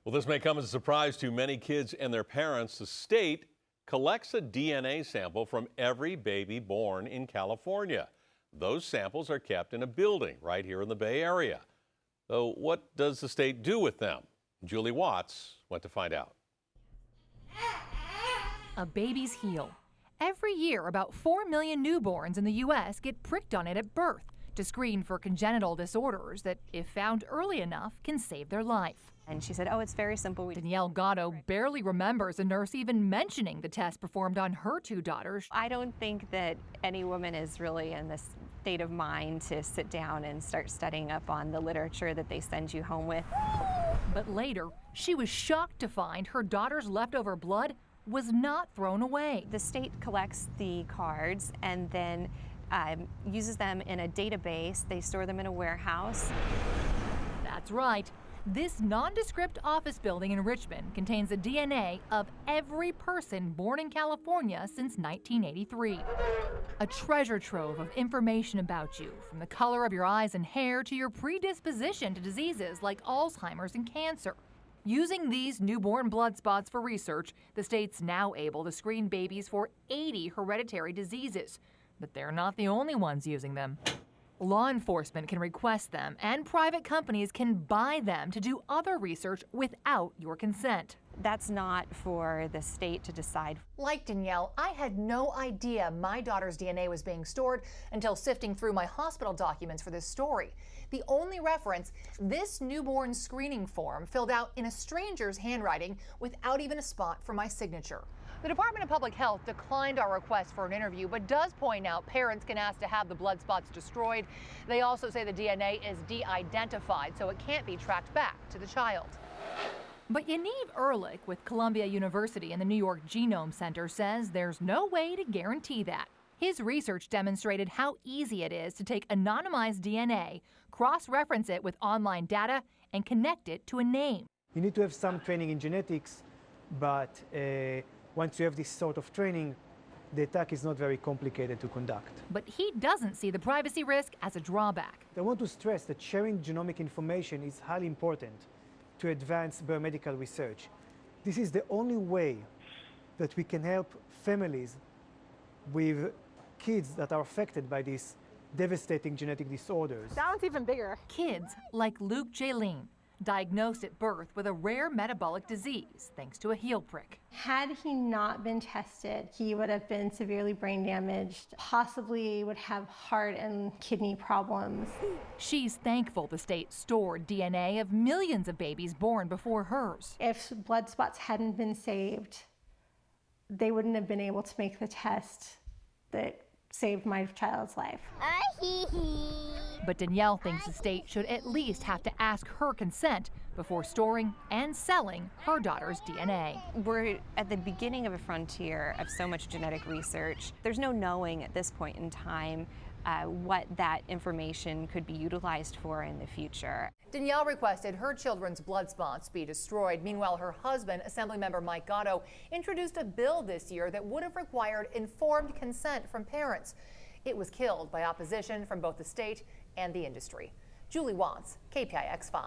Well, this may come as a surprise to many kids and their parents. The state collects a DNA sample from every baby born in California. Those samples are kept in a building right here in the Bay Area. So what does the state do with them? Julie Watts went to find out. A baby's heel. Every year, about 4 million newborns in the U.S. get pricked on it at birth to screen for congenital disorders that, if found early enough, can save their life. And she said, oh, it's very simple. Danielle Gatto barely remembers a nurse even mentioning the test performed on her two daughters. I don't think that any woman is really in this state of mind to sit down and start studying up on the literature that they send you home with. But later, she was shocked to find her daughter's leftover blood was not thrown away. The state collects the cards and then uses them in a database. They store them in a warehouse. That's right. This nondescript office building in Richmond contains the DNA of every person born in California since 1983. A treasure trove of information about you, from the color of your eyes and hair to your predisposition to diseases like Alzheimer's and cancer. Using these newborn blood spots for research, the state's now able to screen babies for 80 hereditary diseases. But they're not the only ones using them. Law enforcement can request them, and private companies can buy them to do other research without your consent. That's not for the state to decide. Like Danielle, I had no idea my daughter's DNA was being stored until sifting through my hospital documents for this story. The only reference, this newborn screening form filled out in a stranger's handwriting without even a spot for my signature. The Department of Public Health declined our request for an interview, but does point out parents can ask to have the blood spots destroyed. They also say the DNA is de-identified, so it can't be tracked back to the child. But Yaniv Ehrlich with Columbia University and the New York Genome Center says there's no way to guarantee that. His research demonstrated how easy it is to take anonymized DNA, cross-reference it with online data, and connect it to a name. You need to have some training in genetics, but once you have this sort of training, the attack is not very complicated to conduct. But he doesn't see the privacy risk as a drawback. I want to stress that sharing genomic information is highly important to advance biomedical research. This is the only way that we can help families with kids that are affected by these devastating genetic disorders. That one's even bigger. Kids like Luke Jaylene, diagnosed at birth with a rare metabolic disease thanks to a heel prick. Had he not been tested, he would have been severely brain damaged, possibly would have heart and kidney problems. She's thankful the state stored DNA of millions of babies born before hers. If blood spots hadn't been saved, they wouldn't have been able to make the test that saved my child's life. But Danielle thinks the state should at least have to ask her consent before storing and selling her daughter's DNA. We're at the beginning of a frontier of so much genetic research. There's no knowing at this point in time what that information could be utilized for in the future. Danielle requested her children's blood spots be destroyed. Meanwhile, her husband, Assemblymember Mike Gatto, introduced a bill this year that would have required informed consent from parents. It was killed by opposition from both the state and the industry. Julie Watts, KPIX 5.